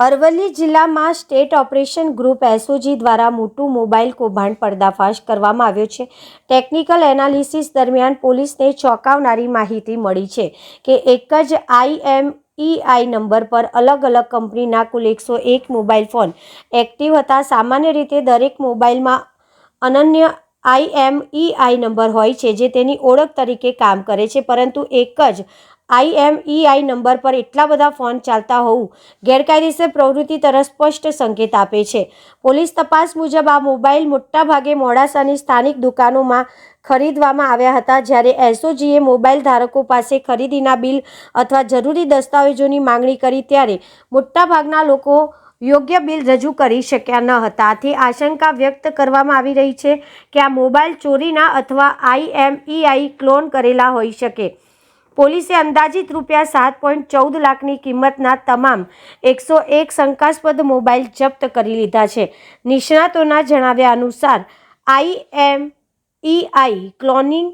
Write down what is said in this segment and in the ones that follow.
અરવલ્લી જિલ્લામાં state operation group SOG દ્વારા મોટું મોબાઈલ કૌભાંડ પર્દાફાશ કરવામાં આવ્યો છે। ટેકનિકલ એનાલિસિસ દરમિયાન પોલીસને ચોંકાવનારી માહિતી મળી છે કે એક જ IMEI નંબર પર અલગ અલગ કંપનીના કુલ 101 મોબાઈલ ફોન એક્ટિવ હતા। સામાન્ય રીતે દરેક મોબાઈલમાં અનન્ય IMEI નંબર હોય છે જે તેની ઓળખ તરીકે કામ કરે છે, પરંતુ એક જ IMEI નંબર પર એટલા બધા ફોન ચાલતા હોવું ગેરકાયદેસર પ્રવૃત્તિ તરફ સ્પષ્ટ સંકેત આપે છે। પોલીસ તપાસ મુજબ આ મોબાઈલ મોટાભાગે મોડાસાની સ્થાનિક દુકાનોમાં ખરીદવામાં આવ્યા હતા, જ્યારે એસઓજીએ મોબાઈલ ધારકો પાસે ખરીદીના બિલ અથવા જરૂરી દસ્તાવેજોની માંગણી કરી ત્યારે મોટાભાગના લોકો યોગ્ય બિલ રજૂ કરી શક્યા ન હતા। આથી આશંકા વ્યક્ત કરવામાં આવી રહી છે કે આ મોબાઈલ ચોરીના અથવા IMEI ક્લોન કરેલા હોઈ શકે। પોલીસે અંદાજિત ₹7.14 લાખની કિંમતના તમામ 101 શંકાસ્પદ મોબાઈલ જપ્ત કરી લીધા છે। નિષ્ણાતોના જણાવ્યા અનુસાર IMEI ક્લોનિંગ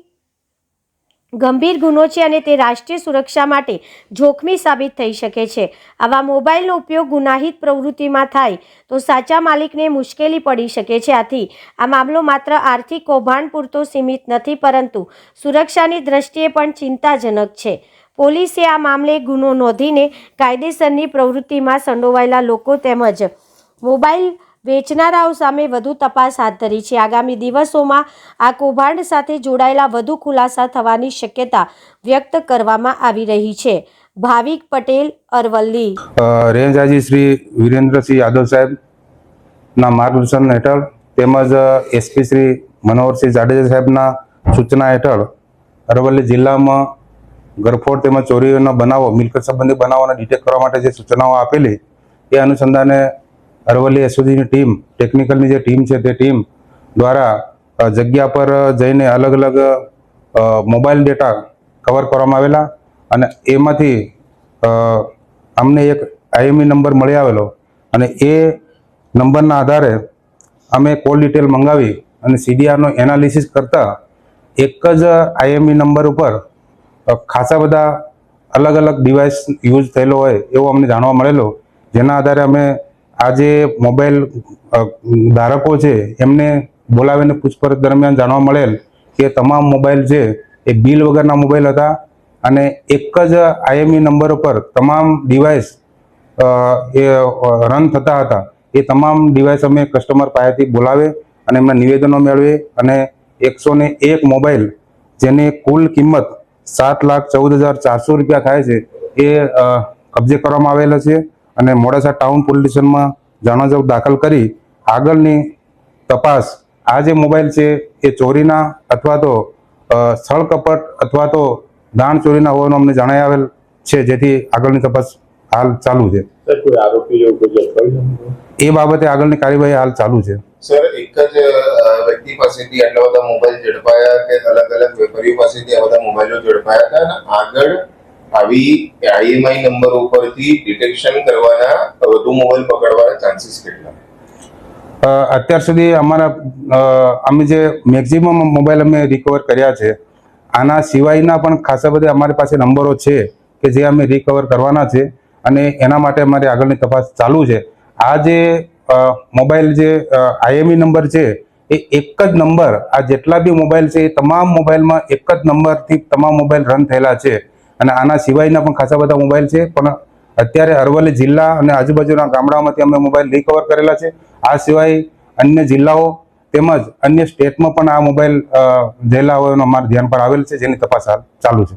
ગંભીર ગુનો છે અને તે રાષ્ટ્રીય સુરક્ષા માટે જોખમી સાબિત થઈ શકે છે। આવા મોબાઈલનો ઉપયોગ ગુનાહિત પ્રવૃત્તિમાં થાય તો સાચા માલિકને મુશ્કેલી પડી શકે છે। આથી આ મામલો માત્ર આર્થિક કૌભાંડ પૂરતો સીમિત નથી, પરંતુ સુરક્ષાની દ્રષ્ટિએ પણ ચિંતાજનક છે। પોલીસે આ મામલે ગુનો નોંધીને કાયદેસરની પ્રવૃત્તિમાં સંડોવાયેલા લોકો તેમજ મોબાઈલ વેચનારાઓ સામે વધુ તપાસ હાથ ધરી છે। આગામી દિવસોમાં આ કૌભાંડ સાથે જોડાયેલા વધુ ખુલાસા થવાની શક્યતા વ્યક્ત કરવામાં આવી રહી છે। ભાવિક પટેલ, અરવલ્લી। રેન્જ આજી શ્રી વિરેન્દ્રસિંહ યાદવ સાહેબના માર્ગદર્શન હેઠળ તેમજ SP શ્રી મનોહરસિંહ જાડેજા સાહેબના સૂચના હેઠળ અરવલ્લી જિલ્લામાં ગરફોડ તેમજ ચોરીઓના બનાવો, મિલકત સંબંધી બનાવોને ડિટેક્ટ કરવા માટે જે સૂચનાઓ આપેલી એ અનુસંધાને અરવલ્લી એસઓજીની ટીમ, ટેકનિકલની જે ટીમ છે તે ટીમ દ્વારા જગ્યા પર જઈને અલગ અલગ મોબાઈલ ડેટા કવર કરવામાં આવેલા અને એમાંથી અમને એક IMEI નંબર મળી આવેલો અને એ નંબરના આધારે અમે કોલ ડિટેલ મંગાવી અને CDRનો એનાલિસિસ કરતા એક જ IMEI નંબર ઉપર ખાસા બધા અલગ અલગ ડિવાઇસ યુઝ થયેલો હોય એવો અમને જાણવા મળેલો, જેના આધારે અમે આ જે મોબાઈલ ધારકો છે એમને બોલાવીને પૂછપરછ દરમિયાન જાણવા મળેલ કે તમામ મોબાઈલ છે એ બિલ વગરના મોબાઈલ હતા અને એક જ IMEI નંબર ઉપર તમામ ડિવાઇસ એ રન થતા હતા। એ તમામ ડિવાઇસ અમે કસ્ટમર પાસેથી બોલાવે અને એમના નિવેદનો મેળવે અને 101 મોબાઈલ જેની કુલ કિંમત ₹7,14,400 થાય છે એ કબજે કરવામાં આવેલા છે અને મોડાસા ટાઉન પોલીસ સ્ટેશનમાં જાણવાજોગ દાખલ કરી આગળની તપાસ આ જે મોબાઈલ છે એ ચોરીના અથવા તો સ્થળ કપટ અથવા તો દાણ ચોરીના હોવાનું અમને જણાઈ આવેલ છે, જેથી આગળની તપાસ હાલ ચાલુ છે। એ બાબતે આગળની કાર્યવાહી હાલ ચાલુ છે। સર, એક જ વ્યક્તિ પાસેથી આટલા બધા મોબાઈલ ઝડપાયા કે અલગ અલગ વેપારીઓ પાસેથી આ બધા મોબાઈલો ઝડપાયા હતા અને આગળ આવી IMEI નંબર ઉપરથી ડિટેક્શન કરવાના વધુ મોબાઈલ પકડવાના ચાન્સીસ કેટલા? અત્યાર સુધી અમે જે મેક્સિમમ મોબાઈલ અમે રિકવર કર્યા છે, આના સિવાયના પણ ખાસા બધા અમારી પાસે નંબરો છે કે જે અમે રિકવર કરવાના છે અને એના માટે અમારી આગળની તપાસ ચાલુ છે। આ જે મોબાઈલ જે IMEI નંબર છે એ એક જ નંબર, આ જેટલા બી મોબાઈલ છે એ તમામ મોબાઈલમાં એક જ નંબરથી તમામ મોબાઈલ રન થયેલા છે અને આના સિવાયના પણ ખાસા બધા મોબાઈલ છે, પણ અત્યારે અરવલ્લી જિલ્લા અને આજુબાજુના ગામડાઓમાંથી અમે મોબાઈલ રિકવર કરેલા છે। આ સિવાય અન્ય જિલ્લાઓ તેમજ અન્ય સ્ટેટમાં પણ આ મોબાઈલ ગયેલા હોવાનું અમારા ધ્યાન પર આવેલ છે, જેની તપાસ હાલ ચાલુ છે।